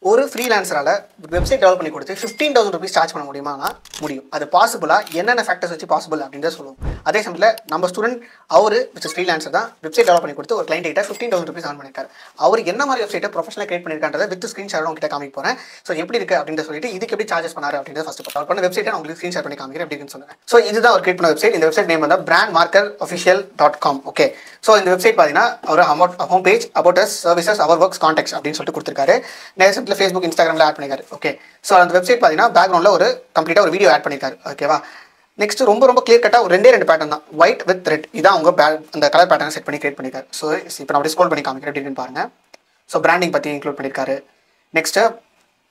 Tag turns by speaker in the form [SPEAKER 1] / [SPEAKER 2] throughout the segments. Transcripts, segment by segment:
[SPEAKER 1] ஒரு ஃப்ரீலான்சரால் website develop பண்ணி கொடுத்து 15,000 rupees சார்ஜ் பண்ண முடியுமானா முடியும். அது பாசிபிளாக என்னென்ன ஃபேக்டர்ஸ் வச்சு பாசிபிள் அப்படின்றத சொல்லுவோம். அதே சமயத்தில் நம்ம ஸ்டூடெண்ட் அவர் ஃப்ரீலான்சர் தான் வெப்சைட் டெவலப் பண்ணி கொடுத்து ஒரு கிளைண்ட் கிட்ட 15,000 rupees earn பண்ணியிருக்காரு. அவர் என்ன மாதிரி வெப்சைட்டை ப்ரொஃபஷனலாக கிரியேட் பண்ணியிருக்கான்றத வித் ஸ்க்ரீன்ஷாட் உங்ககிட்ட காமிக்க போகிறேன். ஸோ எப்படி இருக்குது அப்படின்ற சொல்லிட்டு இதுக்கு எப்படி சார்ஜஸ் பண்ணாரு அப்படின்றத ஃபஸ்ட் அவர் பண்ண வெப்சைட்டை உங்களுக்கு ஸ்க்ரீன்ஷாட் பண்ணி காமிக்கிறேன் எப்படின்னு சொல்லுங்கள். ஸோ இதுதான் அவர் கிரியேட் பண்ண வெப்சைட். இந்த வெப்சைட் நேம் வந்து brandmarkerofficial.com. ஓகே, ஸோ இந்த வெப்சைட் பார்த்தீங்கன்னா அவர் home page about us services அவர் ஒர்க்ஸ் கான்டாக்ட்ஸ் அப்படின்னு சொல்லிட்டு கொடுத்துருக்காரு. நேரத்தில் ஃபேஸ்புக் இன்ஸ்டாகிராமில் ஆட் பண்ணிக்காரு. ஓகே, ஸோ அந்த வெப்சைட் பார்த்தீங்கன்னா பேக்ரவுண்டில் ஒரு கம்ப்ளீட்டாக ஒரு வீடியோ ஆட் பண்ணியிருக்காரு. ஓகேவா, நெக்ஸ்ட் ரொம்ப கிளியர் கட்டாக ஒரு ரெண்டு பேட்டர்ன் தான், ஒயிட் வித் ரெட். இதான் அவங்க அந்த கலர் பேட்டர்ன் செட் பண்ணி கிரியேட் பண்ணியிருக்காரு. ஸோ இப்போ நான் அப்படியே ஸ்க்ரோல் பண்ணி காமிக்கிறேன் எப்படின்னு பாருங்க. ஸோ பிராண்டிங் பற்றி இன்க்ளூட் பண்ணியிருக்காரு. Next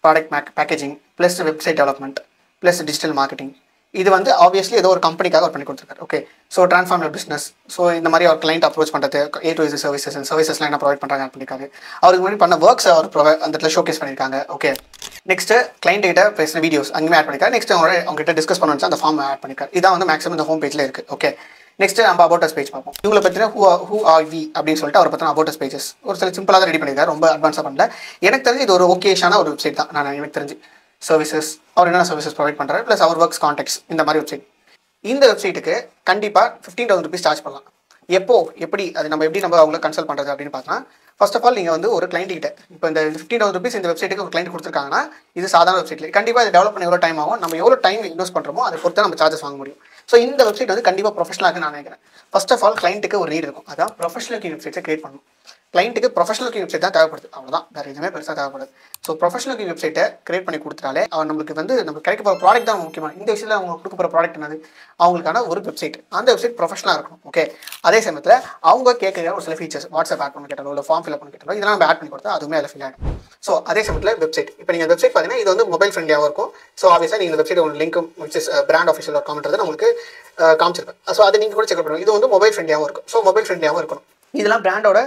[SPEAKER 1] product packaging plus website development plus digital marketing. இது வந்து ஆப்வியஸ்லி ஏதோ ஒரு கம்பெனிக்காக அவர் பண்ணி கொடுத்துருக்காரு. Okay, so transformer business. So இந்த மாதிரி அவர் கிளைண்ட் அப்ரோச் பண்ணுறது, A to Z சர்வீசஸ்லாம் என்ன ப்ரொவைட் பண்ணுறாங்க பண்ணியிருக்காரு. அவருக்கு முன்னாடி பண்ண ஒர்க்ஸ் அவர் அந்த இடத்துல ஷோகேஸ் பண்ணியிருக்காங்க. ஓகே, நெக்ஸ்ட் கிளைண்ட் கிட்ட பேசின வீடியோஸ் அங்கேயுமே ஆட் பண்ணியிருக்காரு. நெக்ஸ்ட் அவங்ககிட்ட டிஸ்கஸ் பண்ணணும் அந்த ஃபார்ம் ஆட் பண்ணியிருக்காரு. இதான் வந்து மேக்ஸிமம் இந்த ஹோம் பேஜில் இருக்குது. ஓகே, நெக்ஸ்ட் நம்ம அபவுட் அஸ் பேஜ் பார்ப்போம். இவங்களை பற்றின ஹூ ஆர் வி அப்படின்னு சொல்லிட்டு அவர் பற்றின அபவுட் அஸ் பேஜஸ் ஒரு சில சிம்பிளாக தான் ரெடி பண்ணியிருக்காரு, ரொம்ப அட்வான்ஸாக பண்ணல. எனக்கு தெரிஞ்சு இது ஒரு ஓகேஷான ஒரு வெப்சைட் தான். எனக்கு தெரிஞ்சு சர்வீசஸ் அவர் என்னென்ன சர்வீசஸ் ப்ரொவைட் பண்ணுறாரு ப்ளஸ் அவர் ஒர்க்ஸ் கான்டாக்ட்ஸ் இந்த மாதிரி வெப்சைட். இந்த வெப்சைட்டுக்கு கண்டிப்பாக 15,000 rupees சார்ஜ் பண்ணலாம். எப்படி அது நம்ம அவங்களை கன்சல்ட் பண்ணுறது அப்படின்னு பார்த்தோன்னா, ஃபர்ஸ்ட் ஆஃப் ஆல் நீங்கள் வந்து ஒரு கிளைண்ட் கிட்ட இப்போ இந்த 15,000 rupees இந்த வெப்சைட்டுக்கு ஒரு கிளைண்ட் கொடுத்துருக்காங்கன்னா இது சாதாரண வெப்சைட்டில் கண்டிப்பாக இது டெவலப் பண்ண எவ்வளோ டைம் ஆகும், நம்ம எவ்வளோ டைம் இன்வெஸ்ட் பண்ணுறோமோ அதை பொறுத்து நம்ம சார்ஜஸ் வாங்க முடியும். ஸோ இந்த வெப்சைட் வந்து கண்டிப்பாக ப்ரொஃபஷனலாக நான் நினைக்கிறேன். ஃபர்ஸ்ட் ஆஃப் ஆல் கிளைண்ட்டுக்கு ஒரு நீட் இருக்கும், அதான் ப்ரொஃபஷனல் வெப்சைட்டை கிரியேட் பண்ணணும். கிளைண்ட்டுக்கு ப்ரொஃபஷனல் வெப்சைட் தான் தேவைப்படுது, அவ்வளோதான், வேறு எதுவுமே பெருசாக தேவைப்படுது. ஸோ ப்ரொஃபஷனல் வெப்சைட்டை கிரியேட் பண்ணி கொடுத்துட்டாலே அவன் நம்மளுக்கு வந்து நம்ம கிடைக்க போகிற ப்ராடக்ட் தான் முக்கியமான. இந்த விஷயத்தில் அவங்க கொடுக்க போகிற ப்ராடக்ட் என்னது, அவங்களுக்கான ஒரு வெப்சைட். அந்த வெப்சைட் ப்ரொஃபஷனலாக இருக்கணும். ஓகே, அதே சமயத்தில் அவங்க கேட்குற ஒரு சில ஃபீச்சர்ஸ், வாட்ஸ்அப் ஆட் பண்ணி கேட்டாலோ இல்லை ஃபார்ம் ஃபில் பண்ணி கேட்டாலோ இதெல்லாம் நம்ம ஆட் பண்ணி கொடுத்தா அதுவுமே அதில் ஃபில் ஆகிடும். ஸோ அதே சமயத்தில் வெப்சைட் இப்போ நீங்கள் வெப்சைட் பார்த்தீங்கன்னா இது வந்து மொபைல் ஃப்ரெண்ட்லியாகவும் இருக்கும். ஸோ ஆப்வியஸாக நீங்கள் இந்த வெப்சைட் ஒரு லிங்க்கும் brandofficial.com உங்களுக்கு காமிச்சிருப்பேன். ஸோ அதை நீங்கள் கூட செக் பண்ணுவோம். இது வந்து மொபைல் ஃப்ரெண்ட்லியாகவும் இருக்கும். ஸோ மொபைல் ஃப்ரெண்ட்லியாகவும் இருக்கணும். இதெல்லாம் பிராண்டோட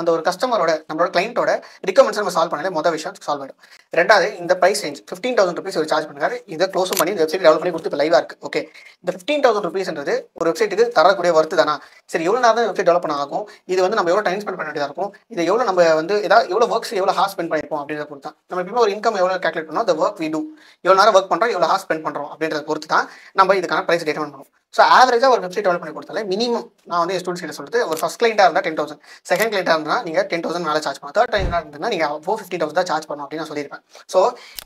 [SPEAKER 1] அந்த ஒரு கஸ்டமரோட நம்மளோட கிளைண்ட்டோட ரிக்வயர்மெண்ட்ஸ் நம்ம சால்வ் பண்ணாலே மொதல் விஷயம் சால்வ் ஆகிடும். ரெண்டாவது இந்த ப்ரைஸ் ரேஞ்ச் 15,000 rupees ஒரு சார்ஜ் பண்ணுறாரு. இதை க்ளோஸும் பண்ணி இந்த வெப்சைட் டெவலப் பண்ணி கொடுத்து இப்போ லைவாக இருக்குது. ஓகே, இந்த 15,000 rupeesன்றது ஒரு வெப்சைட்டுக்கு தரக்கூடிய ஒர்த்து தானா? சரி, எவ்வளோ நேரம் தான் வெப்சைட் டெவலப் பண்ண ஆகும், இது வந்து நம்ம எவ்வளோ டைம் ஸ்பெண்ட் பண்ண வேண்டியதாக இருக்கும், இதை எவ்வளோ நம்ம வந்து எவ்வளோ ஒர்க்ஸ் எவ்வளோ ஹார்ஸ் ஸ்பெண்ட் பண்ணியிருப்போம் அப்படின்றத பொறுத்து தான் நம்ம எப்பவுமே ஒரு இன்கம் எவ்வளோ கேல்குலேட் பண்ணோம், அந்த ஒர்க் வி டூ எவ்வளோ நேரம் ஒர்க் பண்ணுறோம் எவ்வளோ ஹார்ஸ் ஸ்பெண்ட் பண்ணுறோம் அப்படின்றத பொறுத்து தான் நம்ம இதுக்கான ப்ரைஸ் டிட்டர்மைன் பண்ணுவோம். ஸோ ஆவரேஜாக ஒரு வெப்சைட் டெவலப் பண்ணி கொடுத்தாலே மினிமம் நான் வந்து ஸ்டூடெண்ட்ஸ் கிட்ட சொல்லிட்டு ஒரு ஃபர்ஸ்ட் கிளைண்டாக இருந்தால் 10,000, செகண்ட் கிளைண்டாக இருந்தால் நீங்கள் 10,000 மேலே சார்ஜ் பண்ணலாம், தேர்ட் கிளைண்டாக இருந்தால் நீங்கள் 15,000 தான் சார்ஜ் பண்ணணும் அப்படின்னு நான் சொல்லியிருப்பேன். ஸோ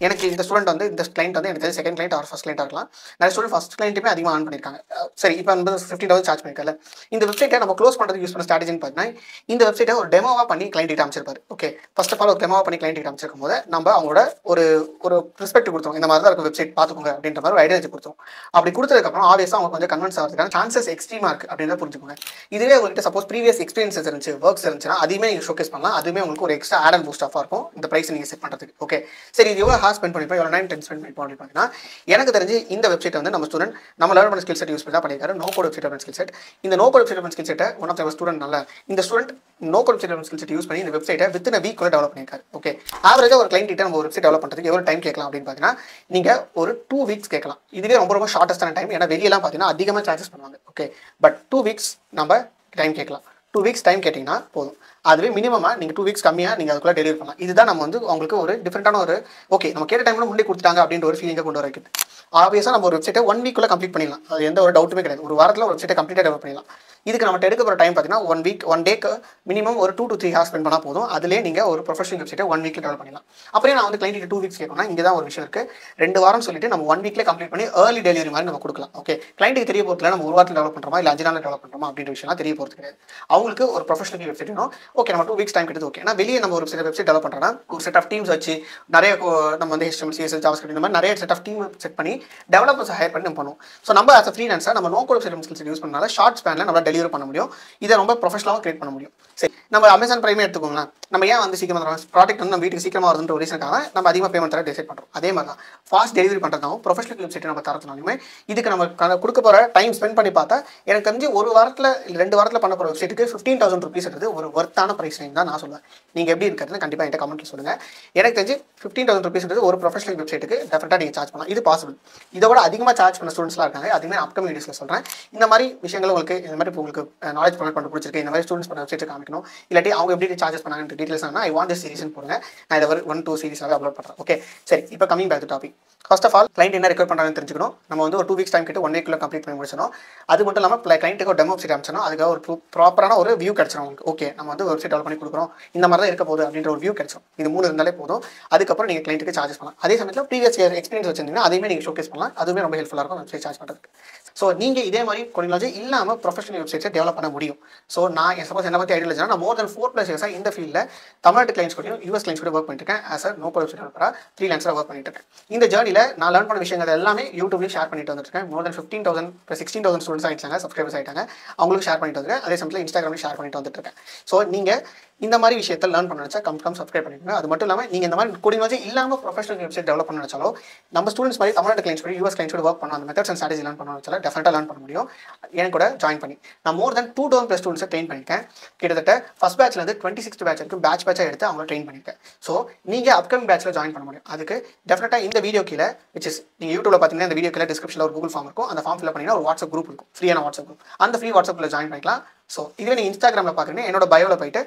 [SPEAKER 1] எனக்கு இந்த ஸ்டூடெண்ட் வந்து இந்த கிளைண்ட் வந்து எனக்கு செகண்ட் கிளைண்ட் ஆர் ஃபர்ஸ்ட் கிளைண்டாக இருக்கலாம். நிறைய ஸ்டூடெண்ட் ஃபர்ஸ்ட் கிளைண்ட்டுமே அதிகமாக ஆன் பண்ணியிருக்காங்க. சரி, இப்போ வந்து 15,000 சார்ஜ் பண்ணியிருக்கல. இந்த வெப்சைட்டை நம்ம க்ளோஸ் பண்ணுறதுக்கு யூஸ் பண்ண ஸ்ட்ராட்டஜின்னு பார்த்தீங்கன்னா இந்த வெப்சைட்டை ஒரு டெமோவாக பண்ணி கிளைண்ட் கிட்ட அமைச்சிருப்பாரு. ஓகே, ஃபர்ஸ்ட் ஆஃப் ஆல் ஒரு டெமோவாக பண்ணி கிளைண்ட் கிட்ட அமைச்சிருக்கும் போது நம்ம அவங்களோட ஒரு ரெஸ்பெக்ட் கொடுத்தோம், இந்த மாதிரி தான் இருக்கும் வெப்சைட் பார்த்துக்கோங்க அப்படின்ற மாதிரி ஒரு ஐடியா கொடுத்தோம். அப்படி கொடுத்ததுக்கப்புறம் ஆப்வியஸாக அவங்க கொஞ்சம் கன்வென்ஸ் ஆகிறதுக்கான சான்சஸ் எக்ஸ்ட்ரீமாக இருக்குது அப்படின்னு புரிஞ்சுக்கோங்க. இதுவே உங்கள்கிட்ட சப்போஸ் ப்ரீவியஸ் எக்ஸ்பீரியன்ஸஸ் இருந்துச்சு, ஒர்க்ஸ் இருந்துச்சுன்னா அதுவுமே நீங்கள் ஷோகேஸ் பண்ணலாம். அதுவுமே உங்களுக்கு ஒரு எக்ஸ்ட்ரா ஆட் அண்ட் பூஸ்ட் ஆஃபாக இருக்கும் இந்த ப்ரைஸ் நீங்கள் செட் பண்ணுறதுக்கு. ஓகே, சரி, இது எவ்வளோ ஹார்ஸ் ஸ்பெண்ட் பண்ணிப்போம், எவ்வளோ டைம் ஸ்பெண்ட் பண்ணிப்போம் அப்படின்னு பார்த்தீங்கன்னா எனக்கு தெரிஞ்சு இந்த வெப்சைட் வந்து நம்ம ஸ்டூடெண்ட் நம்ம லேர்ன் பண்ண ஸ்கில் செட் யூஸ் பண்ணி தான் பண்ணியிருக்காரு. No code website skill set. இந்த நோ கோட் வெப்சைட் ஸ்கில் செட்டை ஒன் ஆஃப் த ஸ்டூடெண்ட் இந்த student no code website skill set use பண்ணி இந்த வெப்சைட்டை வித்தின் a week டெவலப் பண்ணியிருக்காரு. ஓகே, ஆவரேஜாக ஒரு கிளைண்ட் கிட்ட நம்ம ஒரு வெப்சைட் டெவலப் பண்ணுறதுக்கு எவ்வளோ டைம் கேட்கலாம் அப்படின்னு பார்த்தீங்கன்னா நீங்கள் ஒரு 2 weeks கேட்கலாம். இதுவே ரொம்ப ஷார்ட்டஸ்டான டைம். ஏன்னா வெளியெல்லாம் பார்த்தீங்கன்னா அதிகமாக சார்ஜஸ் பண்ணுவாங்க. ஓகே, பட் 2 weeks நம்ம டைம் கேட்கலாம். 2 weeks டைம் கேட்டிங்கன்னா போதும். அதுவே மினிமமாக நீங்கள் 2 weeks கம்மியாக நீங்கள் அதுக்குள்ளே டெலிவரி பண்ணலாம். இதுதான் நம்ம வந்து உங்களுக்கு ஒரு டிஃப்ரெண்டான ஒரு ஓகே நம்ம கேட்ட டைமில் முன்னே கொடுத்துட்டாங்க அப்படின்ற ஒரு ஃபீலிங்கை கொண்டு வர வைக்குது. ஆப்வியஸாக நம்ம ஒரு வெப்சைட்டை 1 week கம்ப்ளீட் பண்ணிடலாம். அது எந்த ஒரு டவுட்டுமே கிடையாது. ஒரு வாரத்தில் ஒரு வெப்சைட்டை கம்ப்ளீட்டாக டெவலப் பண்ணிடலாம். இதுக்கு நம்ம எடுக்க போகிற டைம் பார்த்தீங்கன்னா 1 டேக்கு மினிமம் ஒரு 2 to 3 hours ஸ்பெண்ட் பண்ணால் போதும். அதிலே நீங்கள் ஒரு ப்ரொஃபஷனல் வெப்சைட்டை 1 week டெவலப் பண்ணிடலாம். அப்படியே நான் வந்து கிளைண்ட் 2 weeks கேட்கணும்னா இங்கே தான் ஒரு விஷயம் இருக்குது. 2 வாரம் சொல்லிட்டு நம்ம 1 week கம்ப்ளீட் பண்ணி ஏர்லி டெலிவரி மாதிரி நம்ம கொடுக்கலாம். ஓகே, கிளைண்ட்டுக்கு தெரிய போகிறதுல நம்ம ஒரு வாரத்தில் டெவலப் பண்ணுறோமா இல்லை 5 நாளில் டெவலப் பண்ணுறோமா அப்படின்ற விஷயம்லாம் தெரிய போகிறது கிடையாது. அவங்களுக்கு ஒரு ப்ரொஃபஷனல் வெப்சைட் வேணும். ஓகே, நம்ம 2 weeks டைம் கிடையாது. ஓகே, வெளியே நம்ம ஒரு வெப்சைட் டெவலப் பண்ணுறோம்னா ஒரு செட் ஆஃப் டீம்ஸ் வச்சு நிறைய நம்ம வந்து HTML, CSS, JavaScript இந்த மாதிரி நிறைய செட் ஆஃப் டீம் செட் பண்ணி டெவலப்பர்ஸ் ஹையர் பண்ணி நம்ம பண்ணுவோம். ஸோ நம்ம as a freelancer நம்ம no code website skill set use பண்ணனால ஷார்ட் ஸ்பேனில் நம்ம டெலிவரி பண்ண முடியும். இதை ரொம்ப ப்ரொஃபஷனலாக கிரியேட் பண்ண முடியும். சரி, நம்ம அமேசான் பிரைமே எடுத்துக்கோங்களேன். நம்ம ஏன் வந்து சீக்கிரமாக ப்ராடக்ட் வந்து நம்ம வீட்டுக்கு சீக்கிரமாக வருதுன்ற ஒரு ரீசனுக்காக நம்ம அதிகமாக பேமெண்ட் தர டிசைட் பண்ணுறோம். அதே மாதிரி தான் ஃபாஸ்ட் டெலிவரி பண்ணுறதாகவும் ப்ரொஃபஷனல் வெப்சைட் நம்ம தரதுனாலுமே இதுக்கு நம்ம கொடுக்க போகிற டைம் ஸ்பெண்ட் பண்ணி பார்த்தா எனக்கு தெரிஞ்சு ஒரு வாரத்தில் இல்லை 2 வாரத்தில் பண்ண போகிற வெப்சைட்டுக்கு 15,000 rupees ஒரு ஒர்த்தான ப்ரைஸ் ரேஞ்ச் தான் நான் சொல்லுவேன். நீங்கள் எப்படி இருக்கிறதுன்னு கண்டிப்பாக என்கிட்ட கமெண்ட்டில் சொல்லுங்கள். எனக்கு தெரிஞ்சு 15,000 rupees ஒரு ப்ரொஃபஷனல் வெப்சைட்டுக்கு டெஃபினட்டாக நீங்கள் சார்ஜ் பண்ணலாம். இது பாசிபிள். இதோட அதிகமாக சார்ஜ் பண்ண ஸ்டூடெண்ட்ஸ்லாம் இருக்காங்க. அதுவுமே அப்கமிங் வீடியோஸில் சொல்கிறேன். இந்த மாதிரி விஷயங்கள் உங்களுக்கு இந்த மாதிரி உங்களுக்கு நாலேஜ் ப்ரொவைட் பண்ண பிடிச்சிருக்கு, இந்த மாதிரி ஸ்டூடெண்ட்ஸ் பண்ண வெப்சைட் காமிக்கணும் வைக்கணும், இல்லாட்டி அவங்க எப்படி சார்ஜஸ் பண்ணாங்கன்ற டீடைல்ஸ் ஆனால் ஐ வாண்ட் திஸ் சீரிஸ்னு போடுங்க. நான் இதை ஒரு 1-2 சீரிஸாகவே அப்லோட் பண்ணுறேன். ஓகே சரி, இப்போ coming back to topic. First of all client என்ன ரெக்வயர் பண்ணுறாங்கன்னு தெரிஞ்சுக்கணும். நம்ம வந்து ஒரு 2 வீக்ஸ் டைம் கிட்ட 1 வீக்குள்ள கம்ப்ளீட் பண்ணி முடிச்சணும். அது மட்டும் இல்லாமல் கிளைண்ட்டுக்கு ஒரு டெமோ வெப்சைட் அமைச்சணும். அதுக்காக ஒரு ப்ராப்பரான ஒரு வியூ கிடைச்சிடும் உங்களுக்கு. ஓகே நம்ம வந்து வெப்சைட் டெவலப் பண்ணி கொடுக்குறோம், இந்த மாதிரி தான் இருக்க போகுது அப்படின்ற ஒரு வியூ கிடைச்சிடும். இது 3 இருந்தாலே போதும். அதுக்கப்புறம் நீங்கள் கிளைண்ட்டுக்கு சார்ஜஸ் பண்ணலாம். அதே சமயத்தில் ப்ரீவியஸ் இயர் எக்ஸ்பீரியன்ஸ் வச்சிருந்தீங்கன்னா அதையுமே நீங்கள் ஷோகேஸ் பண்ணலாம். அதுவுமே ரொம்ப ஹெல்ப்ஃபுல்லாக இருக்கும் வெப்சைட் சார்ஜ் பண்ணுறதுக்கு. ஸோ நீங்கள் இதே மாதிரி கொனிலாஜி இல்லாமல் ப்ரொஃபஷனல் வெப்சைட்ஸை டெவலப் பண்ண முடியும். ஸோ நான் சப்போஸ் என்ன பற்றி ஐடியா இல்லைன்னா நான் மோர் தென் 4+ இயர்ஸாக இந்த ஃபீல்டில் தமிழ்நாட்டு கிளைண்ட்ஸ் கூடயும் யூஎஸ் கிளைண்ட்ஸ் கூட ஒர்க் பண்ணிட்டு இருக்கேன். As a no code website டெவலப்பராக ஃப்ரீலான்ஸராக ஒர்க் பண்ணிட்டு இருக்கேன். இந்த ஜேர்னியில் நான் லேர்ன் பண்ண விஷயங்கள் எல்லாமே யூடியூப்லேயும் ஷேர் பண்ணிட்டு வந்துருக்கேன். மோர் தென் 15,000 16,000 ஸ்டூடெண்ட்ஸ் ஆகிட்டாங்க, சப்ஸ்கிரைபர்ஸ் ஆகிட்டாங்க. அவங்களுக்கு ஷேர் பண்ணிட்டு வந்துருக்கேன். அதே சமயத்தில் இன்ஸ்டாகிராமில் ஷேர் பண்ணிட்டு வந்துட்டு இருக்கேன். ஸோ நீங்கள் இந்த மாதிரி விஷயத்தை லேர்ன் பண்ண நினச்சா கம் சப்ஸ்கிரைப் பண்ணிக்கோங்க. அது மட்டும் இல்லாமல் நீங்கள் இந்த மாதிரி கோடிங் இல்லாமல் ப்ரொஃபஷனல் வெப்சைட் டெவலப் பண்ண நினச்சாலும் நம்ம ஸ்டூடெண்ட்ஸ் மாதிரி தமிழ்நாட்டு கிளைண்ட்ஸ் கூட யூஎஸ் கிளைண்ட்ஸ் கூட ஒர்க் பண்ணணும், அந்த மெத்தட்ஸ் அண்ட் ஸ்ட்ராட்டஜி லேர்ன் பண்ண நினச்சாலும் டெஃபினட்டாக லேர்ன் பண்ண முடியும். எனக்கு கூட ஜாயின் பண்ணி நான் மோர் தென் 2,000+ ஸ்டூடெண்ட்ஸை ட்ரெயின் பண்ணியிருக்கேன். கிட்டத்தட்ட ஃபர்ஸ்ட் பேட்ச்லேருந்து 26th பேட்ச் வரைக்கும் பேட்சாக எடுத்து அவங்கள ட்ரெயின் பண்ணியிருக்கேன். ஸோ நீங்கள் அப்கமிங் பேட்சில் ஜாயின் பண்ண முடியும். அதுக்கு டெஃபினட்டாக இந்த வீடியோ கீழே நீங்கள் யூடியூப்ல பார்த்தீங்கன்னா இந்த வீடியோ கீழே டிஸ்கிரிப்ஷனில் ஒரு கூகுள் ஃபார்ம் இருக்கும். அந்த ஃபார்ம் ஃபில் பண்ணிங்கன்னா ஒரு வாட்ஸ்அப் குரூப் இருக்கும், ஃப்ரீயான வாட்ஸ்அப் குரூப். அந்த ஃப்ரீ வாட்ஸ்அப்பில் ஜாயின் பண்ணிக்கலாம். ஸோ இதுவே நீங்கள் இன்ஸ்டாகிராமில் பார்க்குறீங்க, என்னோட பயோவில் போயிட்டு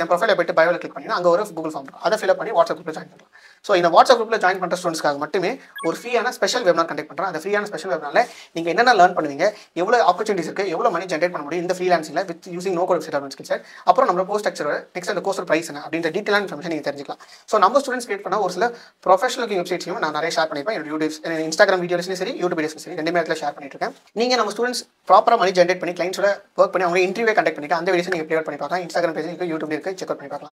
[SPEAKER 1] என் ப்ரொஃபைலில் போயிட்டு பயோவில் கிளிக் பண்ணிங்கன்னா அங்கே ஒரு கூகுள் ஃபார்ம் இருக்கும். அதை ஃபில் பண்ணி வாட்ஸ்அப் குரூப்பில் ஜாயின் பண்ணலாம். ஸோ இந்த வாட்ஸ்அப் குரூப்பில் ஜாயின் பண்ணுற ஸ்டூடெண்ட்ஸ்க்காக மட்டுமே ஒரு ஃப்ரீயான ஸ்பெஷல் வெபினார் கண்டக்ட் பண்ணுறேன். அந்த ஃப்ரீயான ஸ்பெஷல் வெபினாரில் நீங்கள் என்னென்ன லேர்ன் பண்ணுவீங்க, எவ்வளோ ஆப்பர்ச்சுனிட்டிஸ் இருக்குது, எவ்வளோ மணி ஜென்ரேட் பண்ண முடியும் இந்த ஃப்ரீலான்சிங்கில் with using no code website development skill set, அப்புறம் நம்ம கோர்ஸ் ஸ்ட்ரக்சர், நெக்ஸ்ட் அந்த கோர்ஸ் ப்ரைஸ் என்ன அப்படின்ற டீட்டெயிலான இன்ஃபர்மேஷன் நீங்கள் தெரிஞ்சிக்கலாம். ஸோ நம்ம ஸ்டூடெண்ட்ஸ் கிரியேட் பண்ண ஒரு சில ப்ரொஃபஷனல் வெப்சைட்ஸையும் நான் நிறைய ஷேர் பண்ணியிருப்பேன். யூடியூப் இன்ஸ்டாகிராம் வீடியோஸ்லையும் சரி, யூடியூப் வீடியோஸ்லையும் சரி, 2 இடத்துல ஷேர் பண்ணிட்டு இருக்கேன். நீங்கள் நம்ம ஸ்டூடெண்ட்ஸ் ப்ராப்பராக மணி ஜென்ரேட் பண்ணி கிளைண்ட்ஸோட ஒர்க் பண்ணி அவங்க இன்டர்வியூ கண்டக்ட் பண்ணிட்டு அந்த வீடியோஸ் நீங்கள் ப்ளே பண்ணி பார்க்கலாம். இன்ஸ்டாகிராம் பேஜ் இருக்குது, யூடியூப் இருக்குது, செக் அவுட் பண்ணி பார்க்கலாம்.